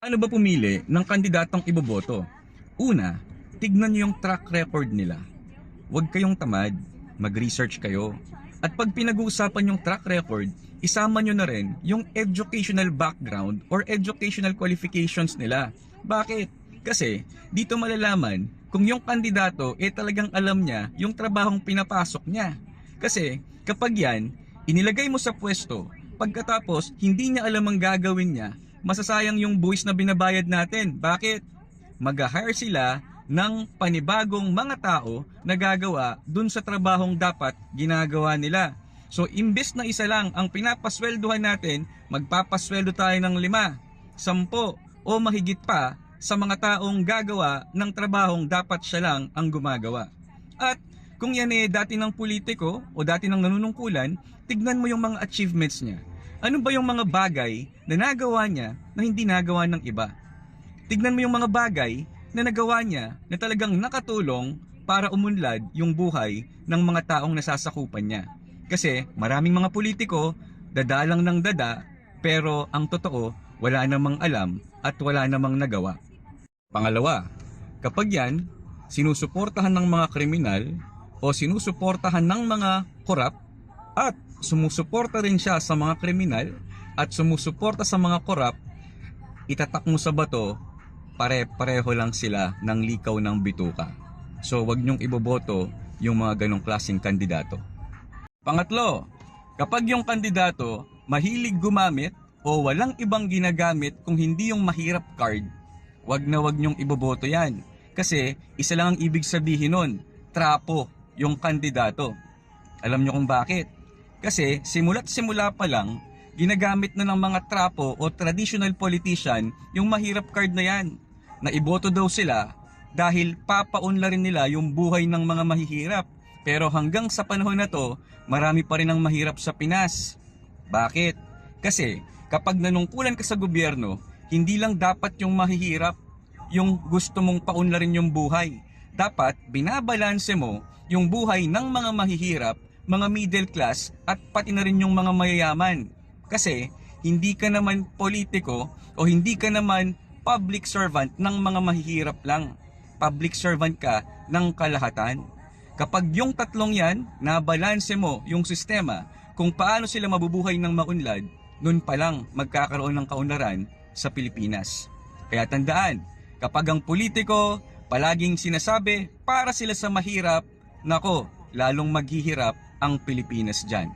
Ano ba pumili ng kandidatong iboboto? Una, tignan niyo yung track record nila. Huwag kayong tamad, mag-research kayo. At pag pinag-uusapan yung track record, isama nyo na rin yung educational background or educational qualifications nila. Bakit? Kasi dito malalaman kung yung kandidato talagang alam niya yung trabahong pinapasok niya. Kasi kapag yan, inilagay mo sa pwesto, pagkatapos hindi niya alam ang gagawin niya, masasayang yung buwis na binabayad natin. Bakit? Mag-hire sila ng panibagong mga tao na gagawa dun sa trabahong dapat ginagawa nila. So imbes na isa lang ang pinapasweldohan natin, magpapasweldo tayo ng 5, 10 o mahigit pa sa mga taong gagawa ng trabahong dapat siya lang ang gumagawa. At kung yan dati ng politiko o dati ng nanunungkulan, tignan mo yung mga achievements niya. Ano ba yung mga bagay na nagawa niya na hindi nagawa ng iba? Tignan mo yung mga bagay na nagawa niya na talagang nakatulong para umunlad yung buhay ng mga taong nasasakupan niya. Kasi maraming mga politiko, dadalang ng dada, pero ang totoo, wala namang alam at wala namang nagawa. Pangalawa, kapag yan, sinusuportahan ng mga kriminal o sinusuportahan ng mga korap at sumusuporta rin siya sa mga kriminal at sumusuporta sa mga korap, itatak mo sa bato, pare-pareho lang sila ng likaw ng bituka. So wag niyong iboboto yung mga ganong klaseng kandidato. Pangatlo, kapag yung kandidato mahilig gumamit o walang ibang ginagamit kung hindi yung mahirap card, wag niyong iboboto yan. Kasi isa lang ang ibig sabihin nun, trapo yung kandidato. Alam niyo kung bakit? Kasi simula't simula pa lang, ginagamit na ng mga trapo o traditional politician yung mahirap card na yan. Na iboto daw sila dahil papaunlarin nila yung buhay ng mga mahihirap. Pero hanggang sa panahon na to, marami pa rin ang mahirap sa Pinas. Bakit? Kasi kapag nanungkulan ka sa gobyerno, hindi lang dapat yung mahihirap yung gusto mong paunlarin yung buhay. Dapat binabalanse mo yung buhay ng mga mahihirap, mga middle class at pati na rin yung mga mayayaman. Kasi hindi ka naman politiko o hindi ka naman public servant ng mga mahihirap lang. Public servant ka ng kalahatan. Kapag yung tatlong yan, nabalanse mo yung sistema kung paano sila mabubuhay ng maunlad, nun pa lang magkakaroon ng kaunlaran sa Pilipinas. Kaya tandaan, kapag ang politiko palaging sinasabi para sila sa mahirap, nako, lalong maghihirap ang Pilipinas dyan.